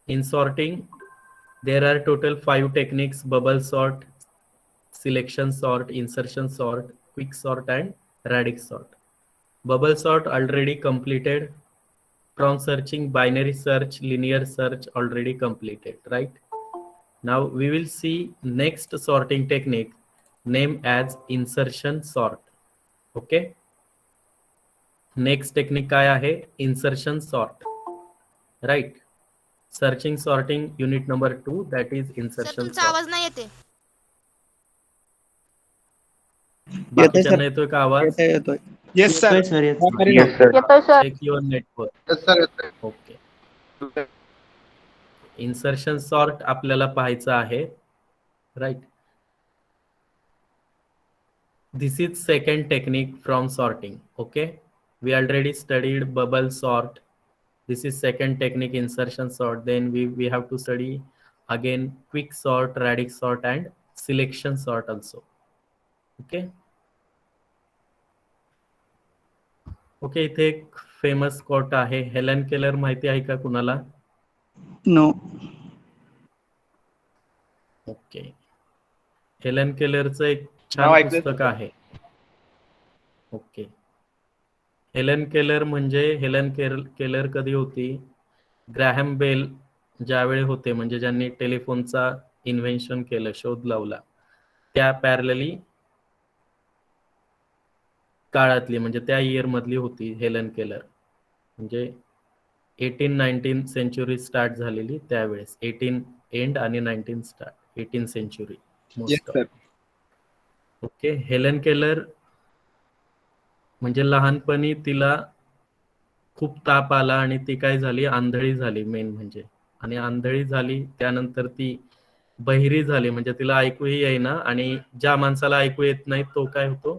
In sorting, there are total 5 techniques: bubble sort, selection sort, insertion sort, quick sort, and radix sort. Bubble sort already completed. From searching, binary search, linear search already completed, right? Now we will see next sorting technique named as insertion sort. Okay. Next technique काय आहे? Insertion sort. Right. Searching sorting unit number 2, that is sir insertion तुमचा sort. आवाज नाही येते. बाकीच्यांना येतोय का आवाज? येतोय. Yes sir. Sir Yes, sir. Check your network. Yes sir. Okay. Insertion sort आपल्याला पाहायचं आहे. Right. This is second technique from sorting. Okay. We already studied bubble sort. This is second technique, insertion sort. Then we have to study again quick sort, radix sort, and selection sort also. Okay. Okay. इथे एक famous quote आहे. Helen Keller माहिती आहे का कुणाला? No. Okay. Helen केलरचं एक नाव छान ऐकलंय पुस्तक सर. आहे. ओके. हेलन केलर म्हणजे हेलन केलर कधी होती? ग्रॅहम बेल ज्यावेळी होते, म्हणजे ज्यांनी टेलिफोनचा इन्व्हेन्शन केलं, शोध लावला, त्या पॅरलली काळातली, म्हणजे त्या इयर मधली होती हेलन केलर. म्हणजे 18-19 सेंचुरी स्टार्ट झालेली त्यावेळेस. 18 एंड आणि 19 start, 18 century yes most. Sir. Okay. Helen Keller म्हणजे लहानपणी तिला खूप ताप आला आणि ती काय झाली, आंधळी झाली मेन म्हणजे. आणि आंधळी झाली त्यानंतर ती बहिरी झाली, म्हणजे तिला ऐकूही येईना. आणि ज्या माणसाला ऐकू येत नाही तो काय होतो,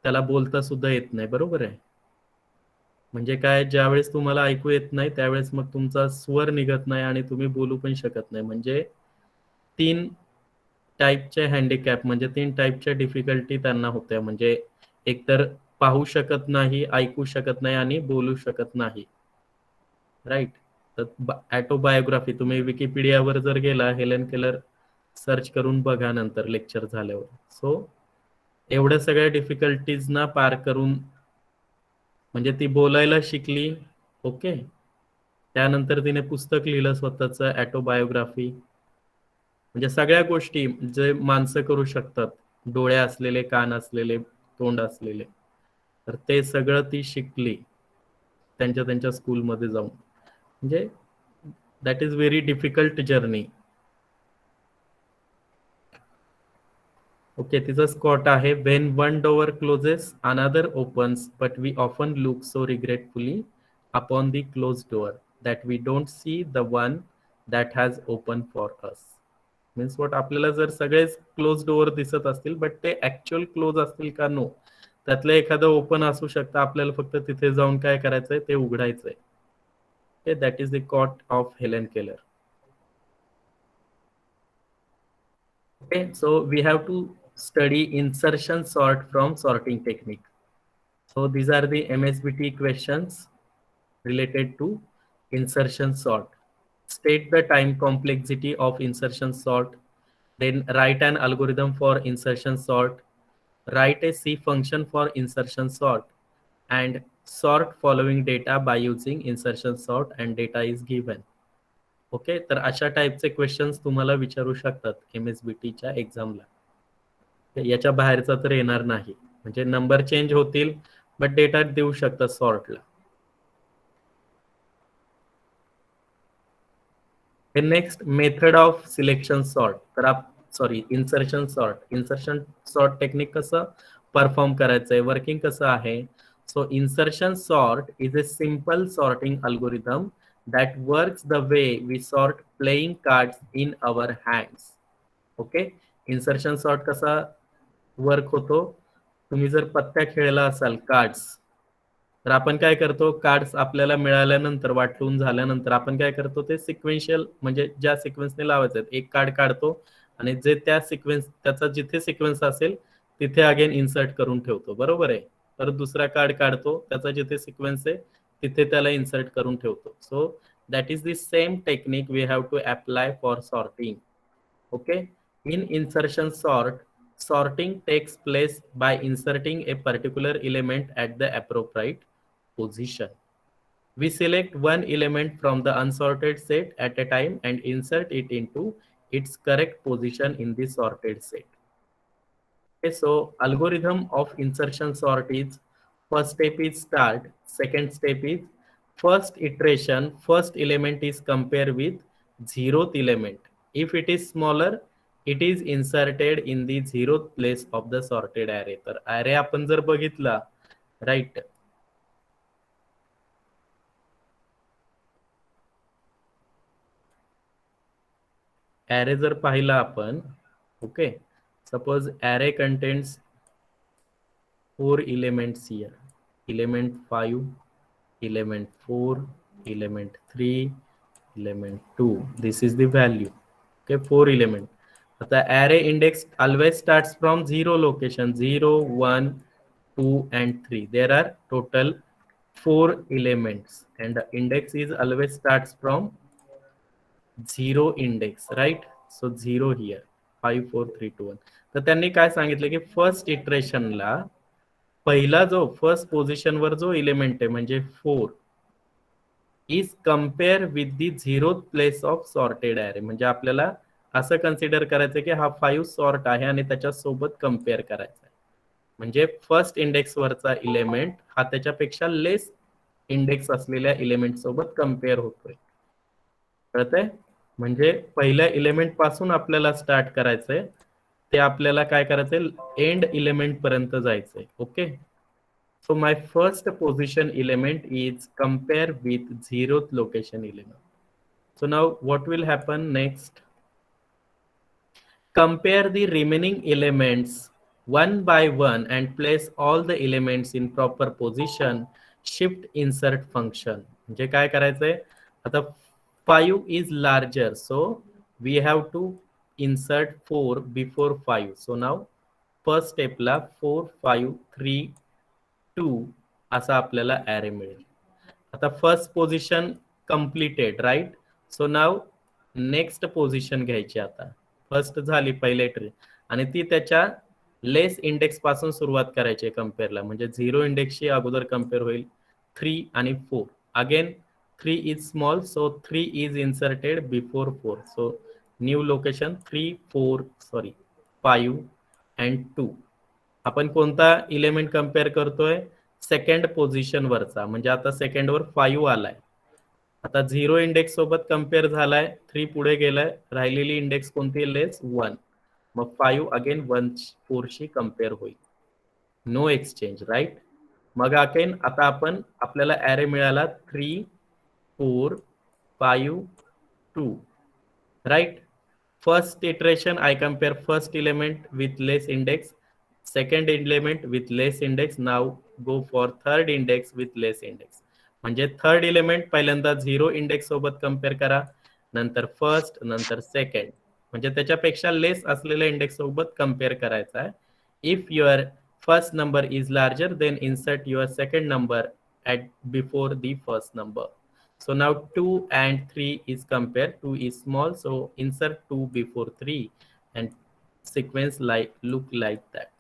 त्याला बोलता सुद्धा येत नाही. बरोबर आहे. म्हणजे काय, ज्यावेळेस तुम्हाला ऐकू येत नाही त्यावेळेस मग तुमचा स्वर निघत नाही आणि तुम्ही बोलू पण शकत नाही. म्हणजे 3 टाईपचे हँडिकॅप, म्हणजे 3 टाईपच्या डिफिकल्टी त्यांना होत्या. म्हणजे एकतर पाहू शकत नाही, ऐकू शकत नाही आणि बोलू शकत नाही. राईट. तर ऑटोबायोग्राफी तुम्ही विकिपीडियावर जर गेला, हेलन केलर सर्च करून बघा नंतर लेक्चर झाल्यावर. सो एवढ्या सगळ्या डिफिकल्टीजना पार करून म्हणजे ती बोलायला शिकली. ओके. त्यानंतर तिने पुस्तक लिहिलं स्वतःचं, ऑटोबायोग्राफी. म्हणजे सगळ्या गोष्टी जे माणसं करू शकतात, डोळे असलेले, कान असलेले, तोंड असलेले, तर ते सगळं ती शिकली त्यांच्या स्कूलमध्ये जाऊन. म्हणजे that is very difficult journey. Okay. तिचा स्कॉट आहे, when one door closes another opens, but we often look so regretfully upon the close door that we don't see the one that has open for us. Means what, आपल्याला जर सगळेच close door दिसत असतील but ते actual close असतील का? No. त्यातलं एखादं ओपन असू शकतं. आपल्याला फक्त तिथे जाऊन काय करायचंय, ते उघडायचंय. Okay. That is the quote of Helen Keller. Okay, so we have to study insertion sort from sorting technique. So these are the MSBT questions related to insertion sort. State the time complexity of insertion sort. Then write an algorithm for insertion sort. Write a C function for insertion sort. And sort following data by using insertion sort and data is given. Okay. तर अशा टाईपचे questions तुम्हाला विचारू शकतात MSBTच्या एक्झामला. याच्या बाहेरचा तर येणार नाही. म्हणजे नंबर चेंज होतील बट डेटा देऊ शकतात सॉर्टला. Next, method of selection sort. तर insertion sort. Insertion sort technique कसं परफॉर्म करायचंय, वर्किंग कसं आहे. So insertion sort is a simple sorting algorithm that works the way we sort playing cards in our hands. Okay. Insertion sort कसा work होतो, तुम्ही जर पत्त्या खेळला असाल, कार्ड्स, तर आपण काय करतो, कार्ड्स आपल्याला मिळाल्यानंतर, वाटून झाल्यानंतर आपण काय करतो, ते सिक्वेन्शियल, म्हणजे ज्या सिक्वेन्सने लावायचं, एक कार्ड काढतो आणि जे त्या सिक्वेन्स, त्याचा जिथे सिक्वेन्स असेल तिथे अगेन इन्सर्ट करून ठेवतो. बरोबर आहे. तर दुसरा कार्ड काढतो, त्याचा जिथे सिक्वेन्स आहे तिथे त्याला इन्सर्ट करून ठेवतो. So that is the same technique we have to apply for sorting. Okay, in insertion sort, sorting takes place by inserting a particular element at the appropriate position. We select one element from the unsorted set at a time and insert it into its correct position in the sorted set. Okay, so algorithm of insertion sort is: first step is start, second step is first iteration, first element is compared with zeroth element. If it is smaller, it is inserted in the zeroth place of the sorted array. तर array आपण जर बघितला, right, array जर पाहिला आपण, okay, suppose array contains 4 elements here: element 5, element 4, element 3, element 2. This is the value. Okay, 4 element. The array index always starts from 0 location: 0, 1, 2 and 3. There are total 4 elements and the index is always starts from 0 index, right? So 0 here, 5, 4, 3, 2, 1. तर त्यांनी काय सांगितलं की first इटरेशनला पहिला जो first position वर जो element आहे म्हणजे 4 is compare with the zero place of sorted array. म्हणजे आपल्याला असं कन्सिडर करायचं की हा 5 सॉर्ट आहे आणि त्याच्या सोबत कम्पेअर करायचा आहे. म्हणजे फर्स्ट इंडेक्स वरचा एलिमेंट हा त्याच्यापेक्षा लेस इंडेक्स असलेल्या एलिमेंट सोबत कम्पेअर होतोय. कळतंय? म्हणजे पहिल्या एलिमेंट पासून आपल्याला स्टार्ट करायचंय, ते आपल्याला काय करायचंय, एंड एलिमेंट पर्यंत जायचंय. Okay, so my first position element is compare with 0th location element. So now what will happen next? Compare the remaining elements one by one and place all the elements in proper position. Shift insert function. म्हणजे काय करायचंय, आता 5 is larger, so we have to insert 4 before 5. So now first step ला 4, 5, 3, 2 असा आपल्याला array मिळेल. आता first position completed, right. सो नाव next position घ्यायची. आता फर्स्ट झाली पहिले ट्री आणि ती त्याच्या लेस इंडेक्स पासून सुरुवात करायची कम्पेअरला. म्हणजे 0 इंडेक्सची अगोदर कम्पेअर होईल 3 आणि 4. Again 3 is small, so 3 is inserted before 4. So new location 3, 4, sorry 5 and 2. आपण कोणता एलिमेंट कम्पेअर करतोय, सेकंड पोझिशन वरचा. म्हणजे आता सेकंड वर 5 आलाय. आता 0 इंडेक्स सोबत कम्पेअर झालाय, 3 पुढे गेलाय, राहिलेली इंडेक्स कोणती, लेस 1. मग 5 अगेन 1, 4 शी कम्पेअर होईल. No exchange, right. मग अगेन आता आपण आपल्याला ॲरे मिळाला 3, 4, 5, 2, right. First iteration I compare first element with less index, second element with less index. Now go for third index with less index. म्हणजे third element पहिल्यांदा 0 index सोबत compare करा, नंतर फर्स्ट, नंतर सेकंड. म्हणजे त्याच्यापेक्षा लेस असलेल्या इंडेक्स सोबत कम्पेअर करायचा आहे. If your first number is larger than insert your second number at before the first number. So now 2 and 3 is compared. 2 is small, so insert 2 before 3 and sequence look like that.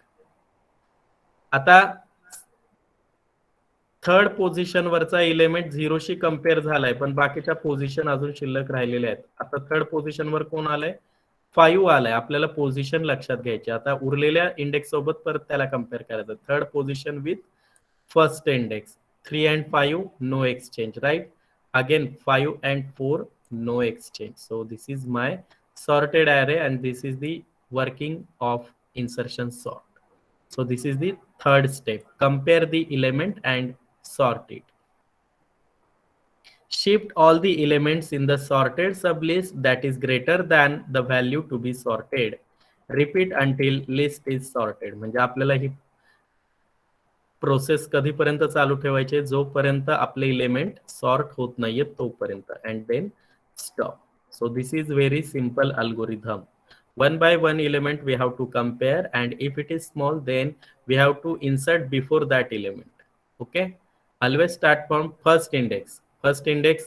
आता third position वरचा element 0 she compare झालाय, पण बाकीच्या position अजून शिल्लक राहिलेल्या आहेत. आता थर्ड पोझिशन वर कोण आलाय, 5 आलाय. आपल्याला पोझिशन लक्षात घ्यायची. आता उरलेल्या इंडेक्स सोबत परत त्याला कम्पेअर करायचं. Third position with first index, 3 and 5 no exchange, right. Again 5 and 4 no exchange. So this is my sorted array and this is the working of insertion sort. So this is the third step. Compare the element and sort it. Shift all the elements in the sorted sublist that is greater than the value to be sorted. Repeat until list is sorted. म्हणजे आपल्याला ही process कधीपर्यंत चालू ठेवायचे, जोपर्यंत आपले element sort होत नाहीये तोपर्यंत, and then stop. So this is very simple algorithm. One by one element we have to compare, and if it is small then we have to insert before that element. Okay, Always start from first index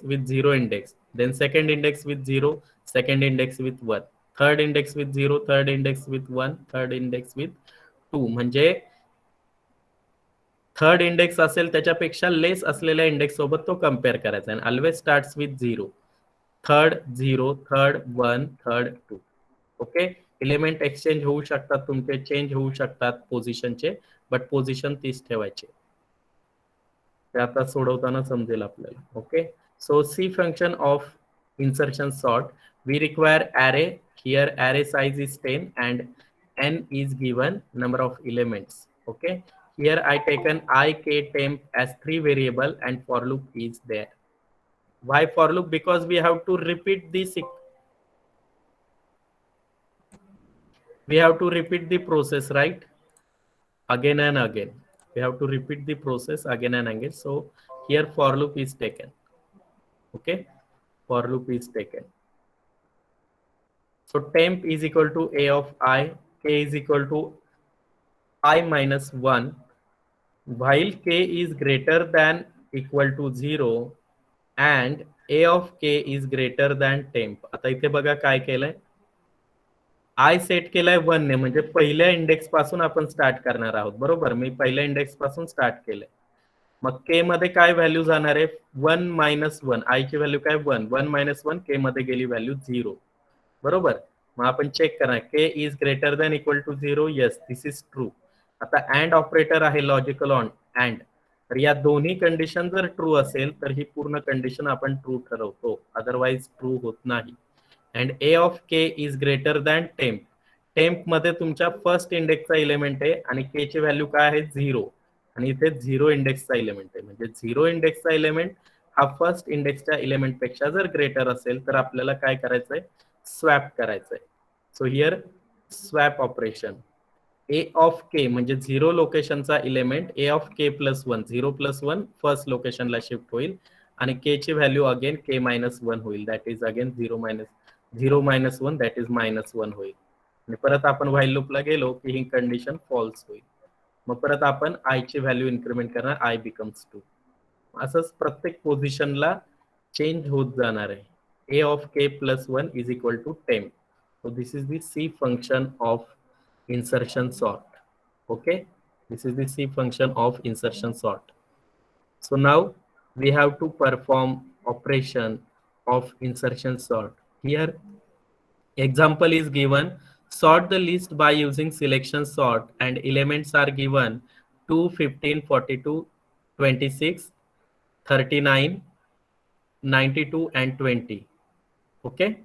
with 0 index, then second index with 0, second index with 1, third index with 0, third index with 1, third index with 2. म्हणजे third index असेल त्याच्यापेक्षा less असलेल्या index सोबत तो compare करायचा आणि always starts with 0, third 0, third 1, third 2. Okay, element exchange होऊ शकतात तुमचे, चेंज होऊ शकतात पोझिशनचे, बट पोझिशन तीच ठेवायचे. ते आता सोडवताना समजेल आपल्याला. Okay, so C function of insertion sort, we require array. Here array size is 10 and n is given number of elements. Okay, here I taken I, k, temp as 3 variable and for loop is there. Why for loop? Because we have to repeat this, we have to repeat the process, right? Again and again we have to repeat the process again and again. So here for loop is taken. Okay, for loop is taken. So temp is equal to a of I, k is equal to I minus 1, while k is greater than equal to 0 and a of k is greater than temp. आता इथे बघा काय केलंय, आय set केलाय 1 ने, म्हणजे पहिल्या index पासून आपण स्टार्ट करणार आहोत. बरोबर, मी पहिल्या इंडेक्स पासून स्टार्ट केलंय. मग के मध्ये काय व्हॅल्यू जाणार आहे, 1 मायनस 1. आय ची व्हॅल्यू काय 1, 1 मायनस 1, के मध्ये गेली व्हॅल्यू 0. बरोबर, मग आपण चेक करा, K is greater than equal to 0. Yes, this is true. आता अँड ऑपरेटर आहे, लॉजिकल ऑन अँड, तर या दोन्ही कंडिशन जर ट्रू असेल तर ही पूर्ण कंडिशन आपण ट्रू ठरवतो, अदरवाइज ट्रू होत नाही. अँड ए ऑफ के is greater than temp. Temp मध्ये तुमच्या फर्स्ट इंडेक्सचा एलिमेंट आहे आणि के ची व्हॅल्यू काय आहे 0, आणि इथे 0 इंडेक्सचा एलिमेंट आहे. म्हणजे 0 इंडेक्सचा एलिमेंट हा फर्स्ट इंडेक्सच्या एलिमेंट पेक्षा जर ग्रेटर असेल तर आपल्याला काय करायचंय, स्वॅप करायचंय. So here swap operation, A of के म्हणजे 0 लोकेशनचा एलिमेंट ए ऑफ के प्लस 1, 0 प्लस 1 फर्स्ट लोकेशनला शिफ्ट होईल आणि के ची व्हॅल्यू अगेन के मायनस 1 होईल, that is again 0 minus 1, that is minus 1 होईल. आणि परत आपण व्हाईल लूपला गेलो की ही कंडिशन फॉल्स होईल. मग परत आपण आय ची व्हॅल्यू इन्क्रीमेंट करणार, आय बिकम्स 2. असंच प्रत्येक पोझिशनला चेंज होत जाणार आहे. a of k plus 1 is equal to 10. So this is the C function of insertion sort. Okay, this is the C function of insertion sort. So now we have to perform operation of insertion sort. Here example is given, sort the list by using selection sort and elements are given 2, 15, 42, 26, 39, 92 and 20. Okay,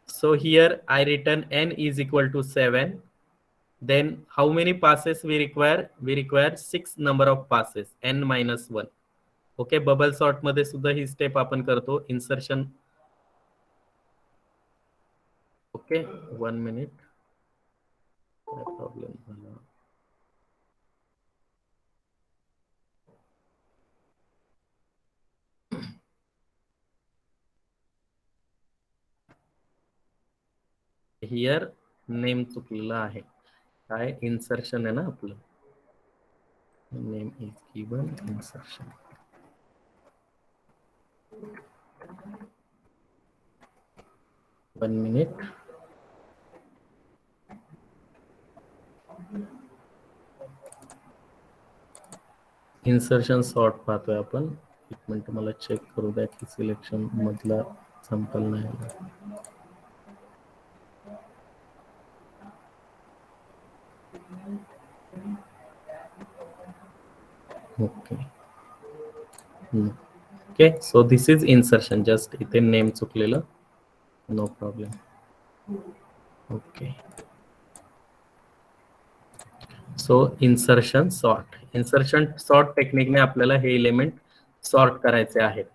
so here I written n is equal to 7. Then how many passes we require? We require 6 number of passes, n minus 1. Okay, bubble sort मध्ये सुद्धा ही step आपण करतो, insertion. Okay, 1 minute, problem झाला. Here name चुकलेला आहे, काय insertion आहे ना आपलं, name is given insertion. One minute, insertion sort पाहतोय आपण. एक मिनिट मला चेक करू द्या की सिलेक्शन मधला सॅम्पल नाही आला. Okay okay, so this is insertion. Just इथे नेम चुकलेलं, नो प्रॉब्लेम. ओके, सो इन्सर्शन सॉर्ट टेक्निकने आपल्याला हे एलिमेंट सॉर्ट करायचे आहेत.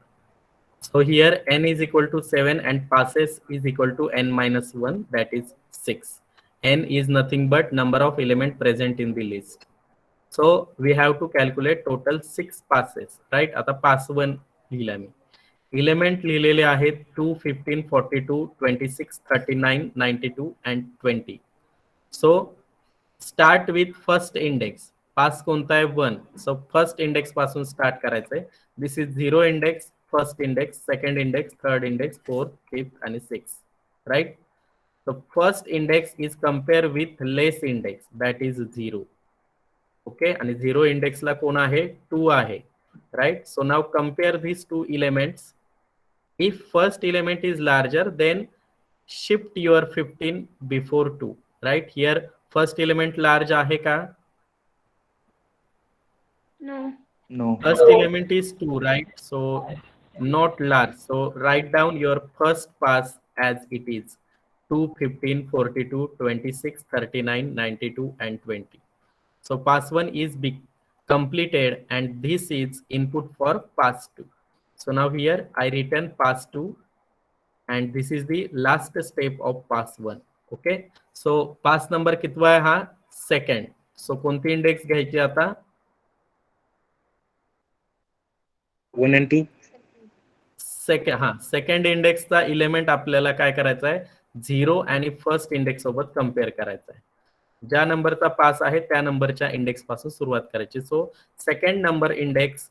So here n is equal to 7 and passes is equal to n minus 1, that is 6. n is nothing but number of element present in the list. So we have to calculate total 6 passes, right? आता pass 1 लिहिला मी. Element लिहिलेले आहेत 2, 15, 42, 26, 39, 92 and 20. So start with first index. पास कोणता आहे 1. So first index पासून start करायचंय. This is 0 index, first index, second index, third index, fourth, fifth आणि six, right. So first index is compare with less index, that is 0. Okay, आणि 0 index ला कोण आहे? 2 आहे, right? So now compare these two elements. If first element is larger, then shift your 15 before 2, right? Here first element large आहे का? No. First element is 2, right? So not large. So write down your first pass as it is. 2, 15, 42, 26, 39, 92 and 20. So pass 1 is completed and this is input for pass 2. So now here I written pass 2 and this is the last step of pass 1. Okay. So pass number कितवा आहे हा? Second. So कोणती index घ्यायची आता? 1 and 2. Second इंडेक्सचा element आपल्याला काय करायचा आहे? 0 आणि फर्स्ट इंडेक्स सोबत कम्पेअर करायचा आहे. ज्या नंबरचा पास आहे त्या नंबरच्या इंडेक्स पासून सुरुवात करायची. So second number index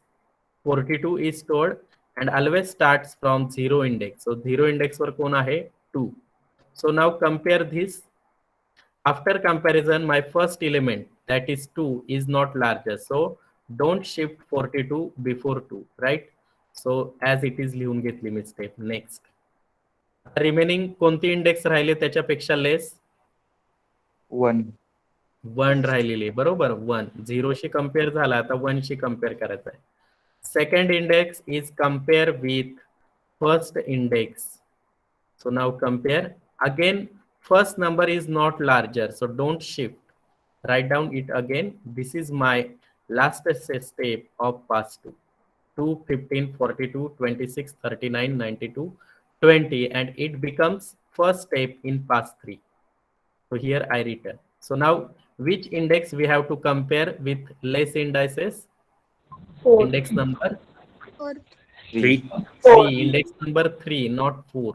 42 is stored and always starts from 0 index. So 0 index वर कोण आहे? 2. So now compare this. After comparison my first element that is 2 is not larger, so don't shift 42 before 2, right? So as it is लिहून घेतली मी step. Next remaining कोणती index राहिले त्याच्यापेक्षा less? 1 राहिलेली, बरोबर. 1 0 शी कम्पेअर झाला, आता 1 शी कम्पेअर करायचं आहे. Second index is compare with first index. So now compare again. First number is not larger, so don't shift. Write down it again. This is my last step of pass 2. 2, 15, 42, 26, 39, 92, 20 and it becomes first step in pass 3. So here I written. So now which index we have to compare with less indices? 4. Index number 3. 3. Index number 3, not 4.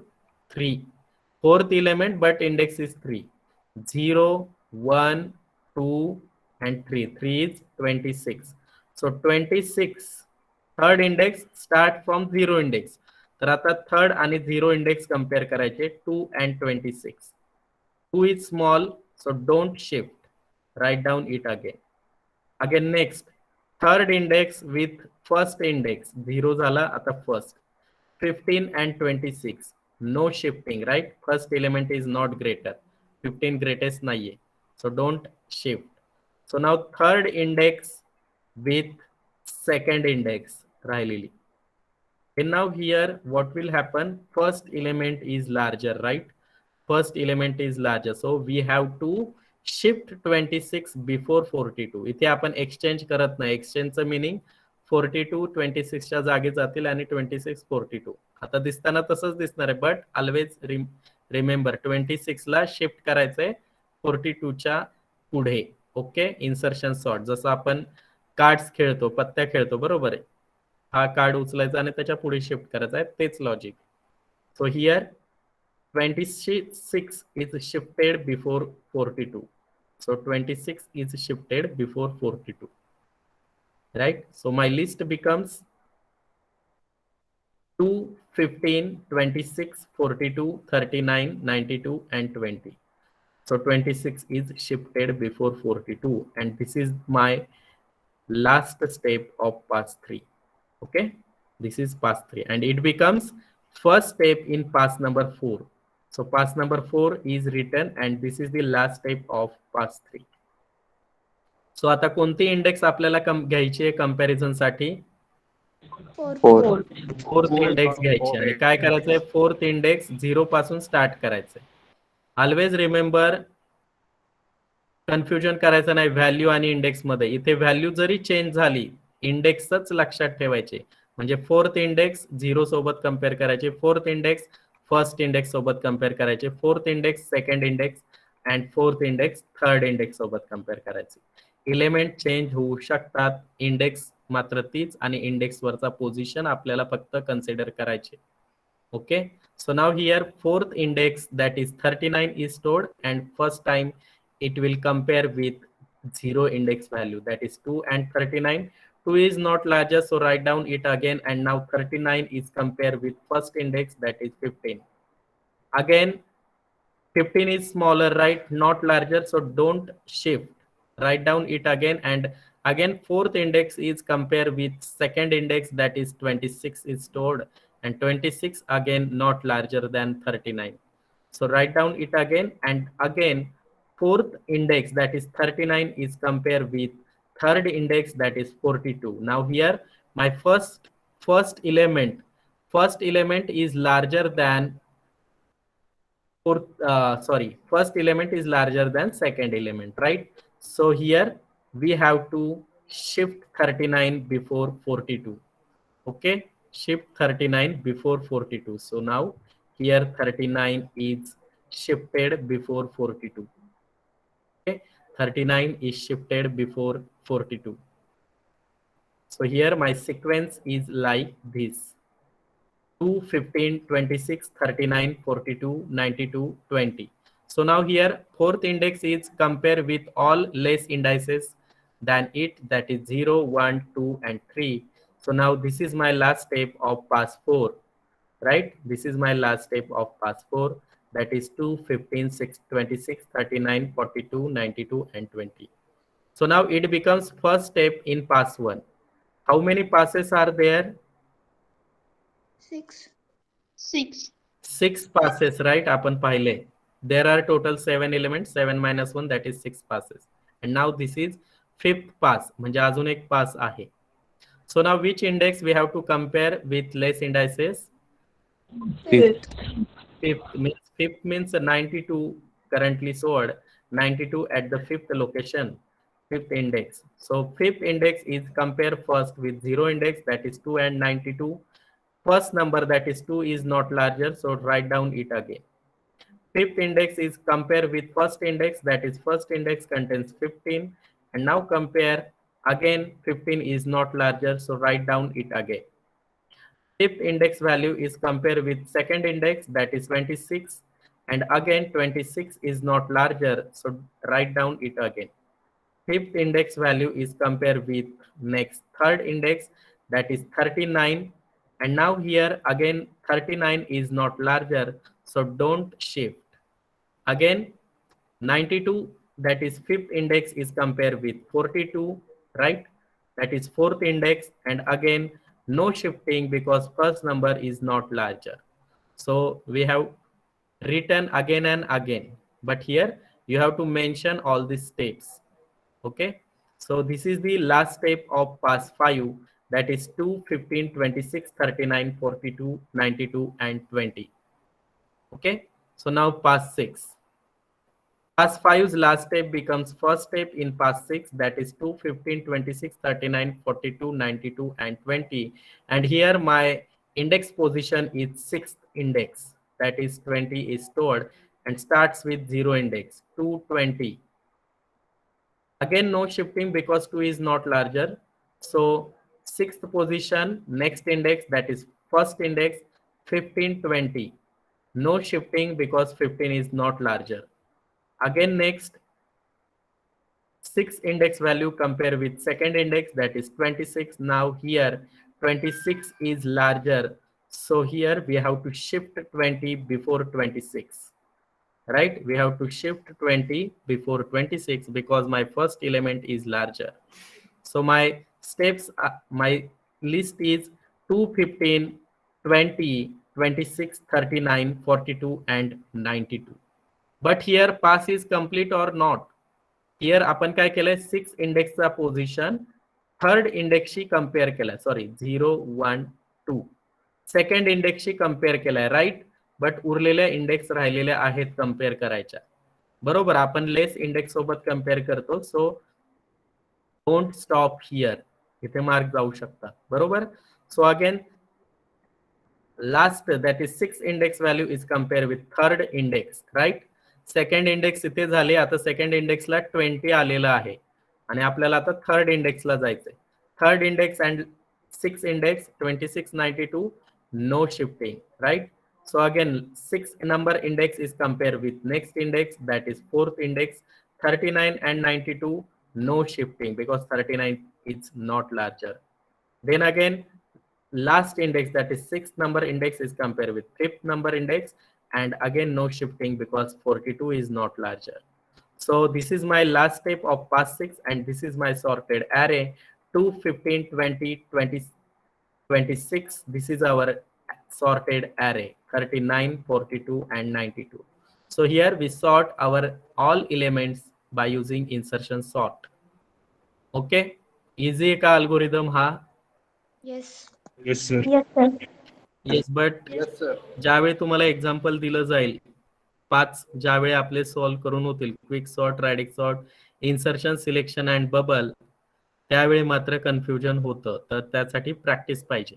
3. Fourth element, but index is 3. 0, 1, 2 and 3. 3 is 26. So 26 third index start from 0 index. तर आता third आणि 0 index compare करायचे. 2 and 26. 2 is small, so don't shift. Write down it again. Again next third index with first index. 0 झाला, आता first. 15 and 26. No shifting, right? First element is not greater. 15 greatest नाहीये. So don't shift. So now third index with second index राहिलेली. And now here what will happen? First element is larger, right? First element is larger. So we have to shift 26 before 42. इथे आपण exchange करत नाही. एक्सचेंजचं meaning 42 26 च्या जागी जातील आणि 26 42. आता दिसताना तसंच दिसणार आहे, बट ऑलवेज रिमेंबर 26 ला शिफ्ट करायचंय 42 च्या पुढे. ओके. इन्सर्शन सॉर्ट, जसं आपण कार्ड्स खेळतो, पत्त्या खेळतो, बरोबर आहे. हा कार्ड उचलायचा आणि त्याच्या पुढे शिफ्ट करायचा आहे, तेच logic. So here 26 is shifted before 42. So 26 is shifted before 42, right? So my list becomes 2, 15, 26, 42, 39, 92 and 20. So 26 is shifted before 42 and this is my last step of pass 3. Okay, this is pass 3 and it becomes first step in pass number 4. So pass number 4 is written and this is the last step of pass 3. So आता कोणती index आपल्याला घ्यायची आहे comparison साठी? 4. Fourth index घ्यायची आणि काय करायचंय? फोर्थ इंडेक्स 0 पासून स्टार्ट करायचंय. ऑलवेज रिमेंबर, कन्फ्युजन करायचं नाही व्हॅल्यू आणि इंडेक्स मध्ये. इथे व्हॅल्यू जरी चेंज झाली, इंडेक्सच लक्षात ठेवायचे. म्हणजे फोर्थ इंडेक्स 0 सोबत कम्पेअर करायचे, फोर्थ इंडेक्स फर्स्ट इंडेक्स सोबत कम्पेअर करायचे, fourth index second index and fourth index third index सोबत कम्पेअर करायचे. एलिमेंट चेंज होऊ शकतात, इंडेक्स मात्र तीच आणि इंडेक्स वरचा पोझिशन आपल्याला फक्त कन्सिडर करायचे. Okay. So now here fourth index that is 39 is stored and first time it will compare with zero index value, that is 2 and 39. 2 is not larger, so write down it again, and now 39 is compared with first index, that is 15. Again 15 is smaller, right, not larger, so don't shift, write down it again, and again fourth index is compared with second index, that is 26 is stored, and 26 again not larger than 39. So write down it again, and again fourth index, that is 39, is compared with third index, that is 42. Now here my first element is larger than first element is larger than second element, right? So here we have to shift 39 before 42. Okay, shift 39 before 42. So now here 39 is shifted before 42. Okay, 39 is shifted before 42. So here my sequence is like this: 2, 15, 26, 39, 42, 92, 20. So now here fourth index is compared with all less indices than it, that is 0, 1, 2, and 3. So now this is my last step of pass 4, right? This is my last step of pass 4, that is 2, 15, 6, 26, 39, 42, 92, and 20. So now it becomes first step in pass 1. How many passes are there? 6. 6 passes, right? Apan paहिले. There are total 7 elements. 7 minus 1, that is 6 passes. And now this is fifth pass. म्हणजे अजून एक pass आहे. So now which index we have to compare with less indices? Fifth means 92 currently stored. 92 at the fifth location, fifth index. So fifth index is compared first with 0 index, that is 2 and 92. First number, that is 2, is not larger, so write down it again. Fifth index is compared with first index, that is first index contains 15, and now compare again. 15 is not larger, so write down it again. Fifth index value is compared with second index, that is 26, and again 26 is not larger, so write down it again. Fifth index value is compared with next third index, that is 39, and now here again 39 is not larger, so don't shift. Again 92, that is fifth index, is compared with 42, right? That is fourth index, and again no shifting because first number is not larger. So we have written again and again, but here you have to mention all these steps. Okay, so this is the last step of pass 5, that is 2, 15, 26, 39, 42, 92, and 20. Okay, so now pass 6. Pass 5's last step becomes first step in pass 6, that is 2, 15, 26, 39, 42, 92, and 20. And here my index position is 6th index, that is 20 is stored, and starts with 0 index, 220. Again no shifting because 2 is not larger. So 6th position, next index, that is first index, 15, 20. No shifting because 15 is not larger. Again next 6 index value compare with second index, that is 26. Now here 26 is larger, so here we have to shift 20 before 26, right? We have to shift 20 before 26 because my first element is larger. So my steps, my list is 2, 15, 20, 26, 39, 42, and 92. But here pass is complete or not? Here आपण काय केलंय, 6 इंडेक्सचा position third इंडेक्सशी compare केलाय, sorry 0, 1, 2 second इंडेक्सशी compare केलाय, right? But उरलेल्या index राहिलेल्या आहेत compare करायच्या, बरोबर? आपण लेस इंडेक्स सोबत कंपेअर करतो, सो डोंट स्टॉप हियर, इथे मार्क जाऊ शकतात, बरोबर? So again last, that is 6 index value is compared with third index, right? Second index इथे झाले, आता सेकंड इंडेक्सला 20 आलेलं आहे आणि आपल्याला आता थर्ड इंडेक्सला जायचंय. Third index and 6 index 26, 92, no shifting, right? So again 6 number index is compared with next index, that is fourth index, 39 and 92, no shifting because 39 is not larger. Then again, last index, that is sixth number index, is compared with fifth number index, and again no shifting because 42 is not larger. So this is my last step of past 6, and this is my sorted array 2, 15, 20, 20, 26. This is our sorted array 39, 42, and 92. So here we sort our all elements by using insertion sort. Okay, easy का algorithm हा? Yes. Yes, sir. Yes, sir. Yes, but Yes, sir. ज्यावेळी तुम्हाला example दिलं जाईल 5, ज्यावेळी आपले solve करून होतील quick sort, radix, insertion, selection and bubble, त्यावेळी मात्र कन्फ्युजन होतं. तर त्यासाठी प्रॅक्टिस पाहिजे.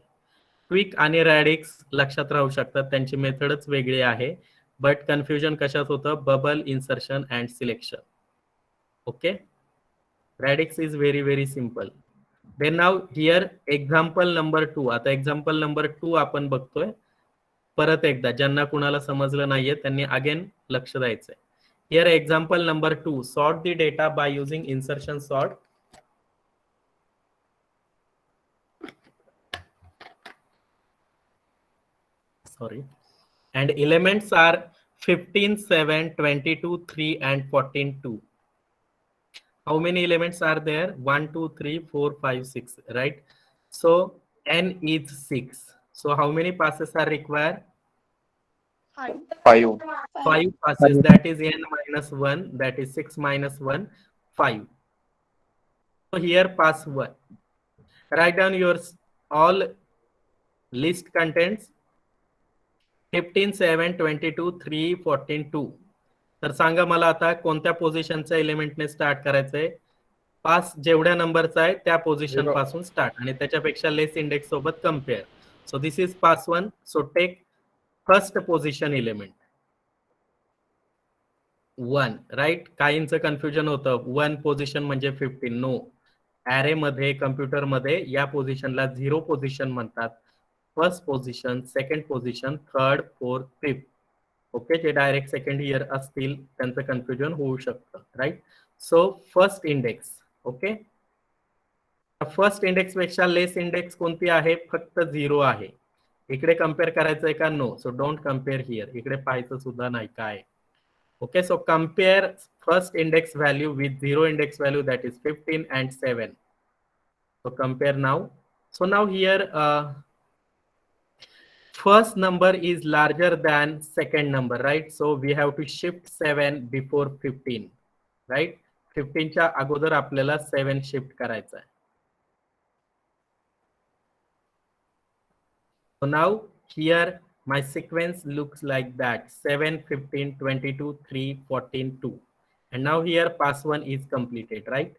क्विक आणि रॅडिक्स लक्षात राहू शकतात, त्यांची मेथडच वेगळी आहे, बट कन्फ्युजन कशात होतं? Bubble, insertion and selection. Okay, radix is very very simple. Then now here example number 2. आता एक्झाम्पल नंबर 2 आपण बघतोय. परत एकदा ज्यांना कुणाला समजलं नाहीये त्यांनी अगेन लक्ष द्यायचंय. Here example number 2, sort the data by using insertion sort. Sorry. And elements are 15, 7, 22, 3, and 14, 2. How many elements are there? 1, 2, 3, 4, 5, 6, right? So n is 6. So how many passes are required? 5. 5 passes. That is n minus 1. That is 6 minus 1, 5. So here pass 1. Write down your all list contents. 15, 7, 22, 3, 14, 2. तर सांगा मला आता कोणत्या पोझिशनच्या एलिमेंटने start करायचंय? पास जेवढ्या नंबरचा आहे त्या position पासून स्टार्ट आणि त्याच्यापेक्षा लेस इंडेक्स सोबत compare. So this is pass 1. So take first position element 1, right? काहींचं कन्फ्युजन होतं 1 पोझिशन म्हणजे 15. नो, ॲरे मध्ये, कम्प्युटर मध्ये या पोझिशनला 0 पोझिशन म्हणतात. First position, second position, third, fourth, fifth. Okay, जे डायरेक्ट सेकंड इयर असतील त्यांचं कन्फ्युजन होऊ शकतं, right? So first index. Okay, first index पेक्षा लेस इंडेक्स कोणती आहे? फक्त 0 आहे. इकडे कम्पेअर करायचंय का? No. So don't compare here. इकडे पाहायचं सुद्धा नाही काय. Okay, so compare first index value with 0 index value, that is 15 and 7. So compare now. So now here first number is larger than second number, right? So we have to shift 7 before 15, right? 15 च्या अगोदर आपल्याला 7 shift करायचा आहे. So now here my sequence looks like that: 7, 15, 22, 3, 14, 2. And now here pass 1 is completed, right?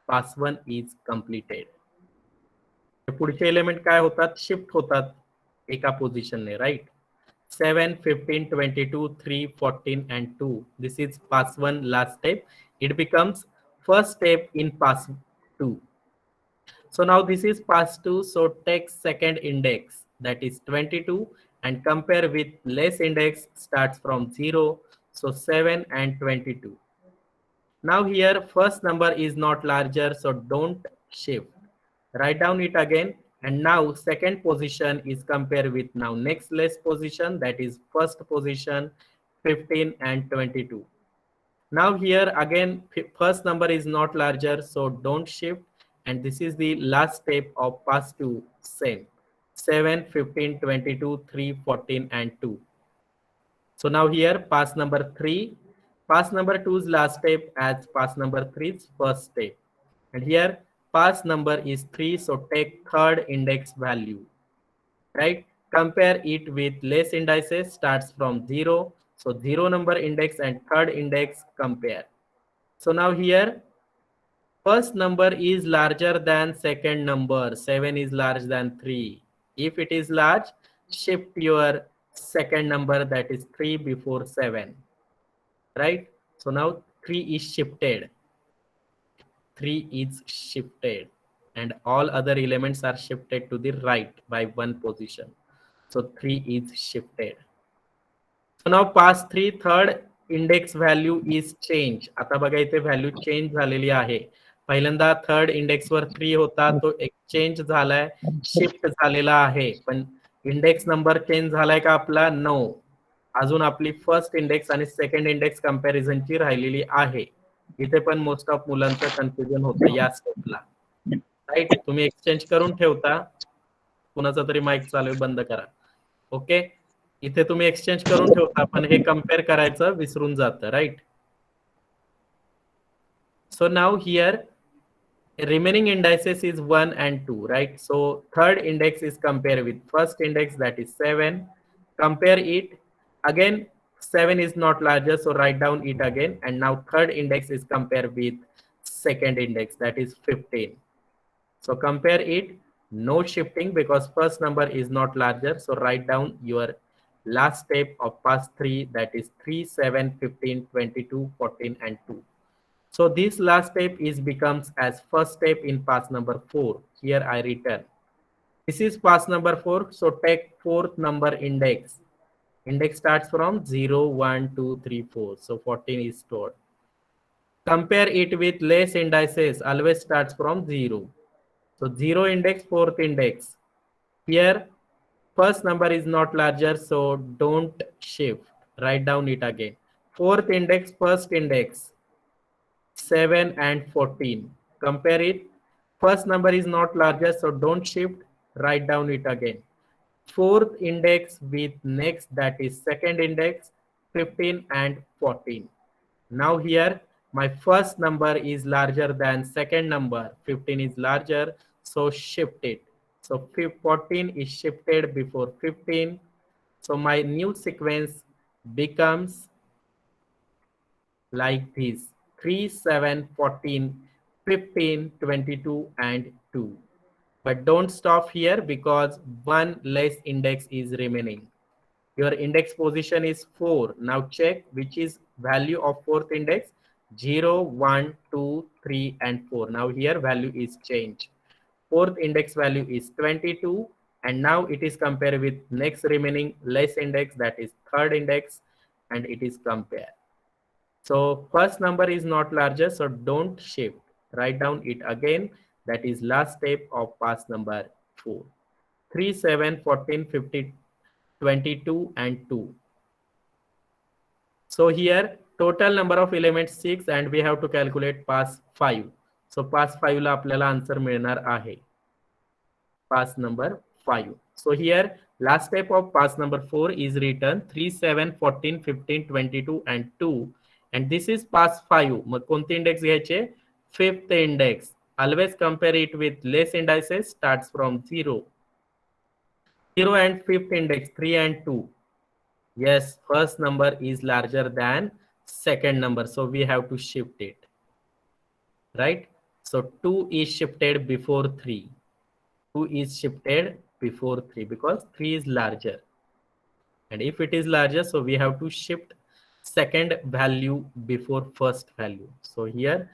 Pass 1 is completed. पुढचे element काय होतात? Shift होतात एका पोझिशनने, right? 7, 15, 22, 3, 14 and 2. This is pass 1 last step. It becomes first step in pass 2. So now this is pass 2. So take second index, that is 22, and compare with less index, starts from 0. So 7 and 22. Now here first number is not larger, so don't shift. Write down it again, and now second position is compared with now next less position, that is first position, 15 and 22. Now here again first number is not larger, so don't shift, and this is the last step of pass 2. Same, 7, 15, 22, 3, 14 and 2. So now here pass number 3. Pass number 2's last step as pass number 3's first step, and here pass number is 3, so take third index value, right? Compare it with less indices, starts from 0. So 0 number index and third index compare. So now here first number is larger than second number. 7 is larger than 3. If it is large, shift your second number, that is 3, before 7, right? So now 3 is shifted. 3 is shifted, and all other elements are shifted to the right by 1 position. So 3 is shifted. So now pass 3, third index value is changed. आता बघा इथे value change झालेली आहे. पहिल्यांदा third इंडेक्सवर 3 होता, तो exchange झालाय, shift झालेला आहे, पण इंडेक्स नंबर चेंज झालाय का आपला? नो. अजून आपली फर्स्ट इंडेक्स आणि सेकंड इंडेक्स कंपॅरिझनची राहिलेली आहे. इथे पण मोस्ट ऑफ मुलांचं कन्फ्युजन होतं या स्टेपला, राईट. तुम्ही एक्सचेंज करून ठेवता. कुणाचा तरी माईक चालू आहे, बंद करा. ओके, इथे तुम्ही एक्सचेंज करून ठेवता, पण हे कम्पेअर करायचं विसरून जातं, right. So now here remaining indices is 1 and 2, right? So third index is compared with first index, that is 7. Compare it again. 7 is not larger, so write down it again. And now third index is compared with second index, that is 15. So compare it, no shifting because first number is not larger. So write down your last step of pass 3, that is 3, 7, 15, 22, 14 and 2. So this last step is becomes as first step in pass number 4. Here I return. This is pass number 4. So take fourth number index. Index starts from 0, 1, 2, 3, 4. So 14 is stored. Compare it with less indices. Always starts from 0. So 0 index, fourth index. Here first number is not larger, so don't shift. Write down it again. Fourth index, first index. 7 and 14. Compare it. First number is not larger, so don't shift. Write down it again. Fourth index with next, that is second index, 15 and 14. Now here my first number is larger than second number. 15 is larger, so shift it. So 14 is shifted before 15. So my new sequence becomes like this: 3, 7, 14, 15, 22 and 2. But don't stop here because one less index is remaining. Your index position is 4. Now check which is value of fourth index. 0, 1, 2, 3 and 4. Now here value is changed. Fourth index value is 22, and now it is compared with next remaining less index, that is third index, and it is compared. So first number is not larger, so don't shift. Write down it again. That is last step of pass number 4. 3, 7, 14, 50, 22 and 2. So here total number of elements 6 and we have to calculate pass 5. So pass 5 ला आपल्याला answer मिळणार आहे. Pass number 5. So here last step of pass number 4 is written 3, 7, 14, 15, 22 and 2. And this is pass 5. मग कोणते index घ्यायचे? Fifth index. Always compare it with less indices, starts from 0. 0 and fifth index, 3 and 2. Yes, first number is larger than second number, so we have to shift it, right? So 2 is shifted before 3. 2 is shifted before 3 because 3 is larger. And if it is larger, so we have to shift second value before first value. So here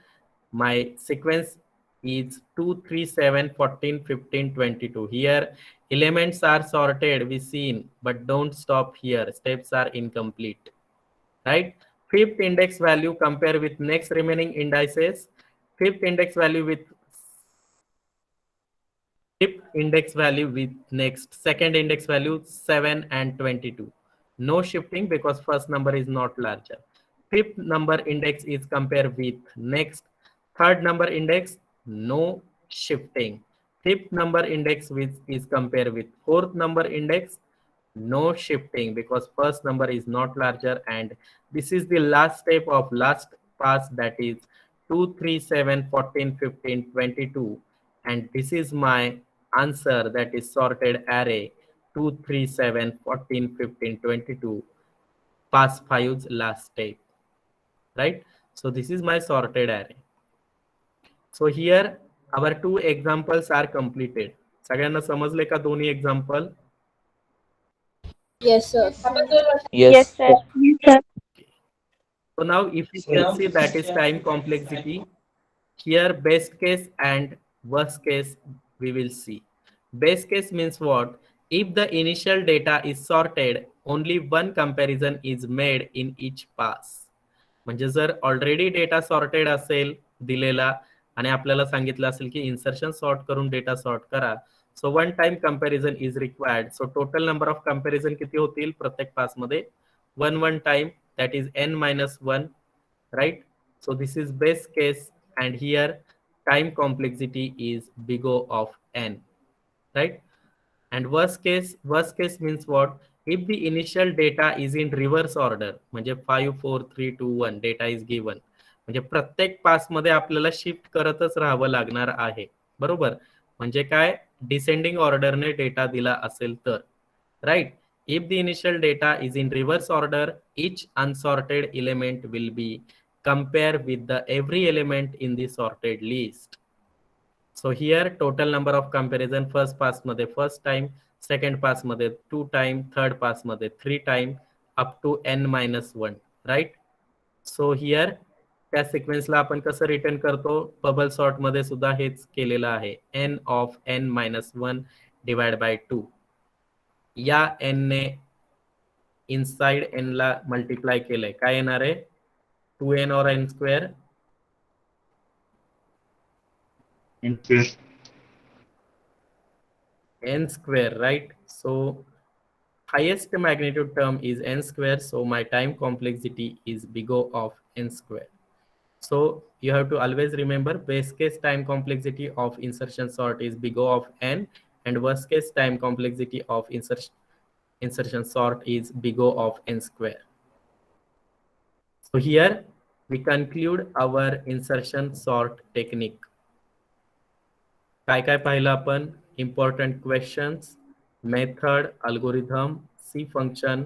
my sequence is 2, 3, 7, 14, 15, 22. Here elements are sorted, we seen, but don't stop here. Steps are incomplete, right? Fifth index value compare with next remaining indices. Fifth index value with next second index value 7 and 22. No shifting because first number is not larger. Fifth number index is compared with next third number index, no shifting. Fifth number index is compared with fourth number index, no shifting because first number is not larger. And this is the last step of last pass, that is 2, 3, 7, 14, 15, 22. And this is my answer, that is sorted array 2, 3, 7, 14, 15, 22, pass 5's last step, right? So this is my sorted array. So here our two examples are completed. सगळ्यांना समजले का दोन्ही example? Yes, sir. Yes, sir. So now if you can see, that is time complexity. Here best case and worst case we will see. Best case means what? If the initial data is sorted, only one comparison is made in each pass. म्हणजे जर already data sorted असेल दिलेला, आणि आपल्याला सांगितलं असेल की insertion sort करून डेटा सॉर्ट करा. So one time comparison is required. So total number of comparison किती होतील प्रत्येक पासमध्ये? One time, that is n-1, right. So this is best case and here time complexity is big O of n, right? And worst case means what? If the initial data is in reverse order, म्हणजे 5 4 3 2 1 data is given, म्हणजे प्रत्येक पास मध्ये आपल्याला shift करतच राहावं लागणार आहे, बरोबर. म्हणजे काय, डिसेंडिंग ऑर्डरने डेटा दिला असेल तर, right. If the initial data is in reverse order, each unsorted element will be compare with the every element in the sorted list. So here total number of comparison first pass मध्ये first time, second pass मध्ये 2 time, third pass मध्ये 3 time, up to n-1, right? So here त्या सिक्वेन्सला आपण कसं return करतो, bubble sort मध्ये सुद्धा हेच केलेलं आहे, n of n-1 divide by 2. या n ने इनसाइड n ला मल्टिप्लाय केलंय, काय येणार आहे? 2n or n square? n square. N square, right? So highest magnitude term is n square, so my time complexity is big O of n square. So you have to always remember base case time complexity of insertion sort is big O of n, and worst case time complexity of insertion sort is big O of n square. So here we conclude our insertion sort technique. काय काय पाहिलं आपण? Important questions, method, algorithm, C function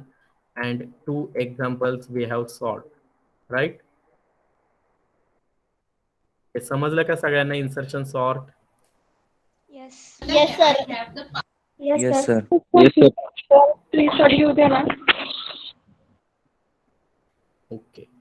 and 2 examples we have solved, right? हे समजलं का सगळ्यांना insertion sort? Yes. Yes, sir. Yes, sir. Yes, sir. Please study with your okay.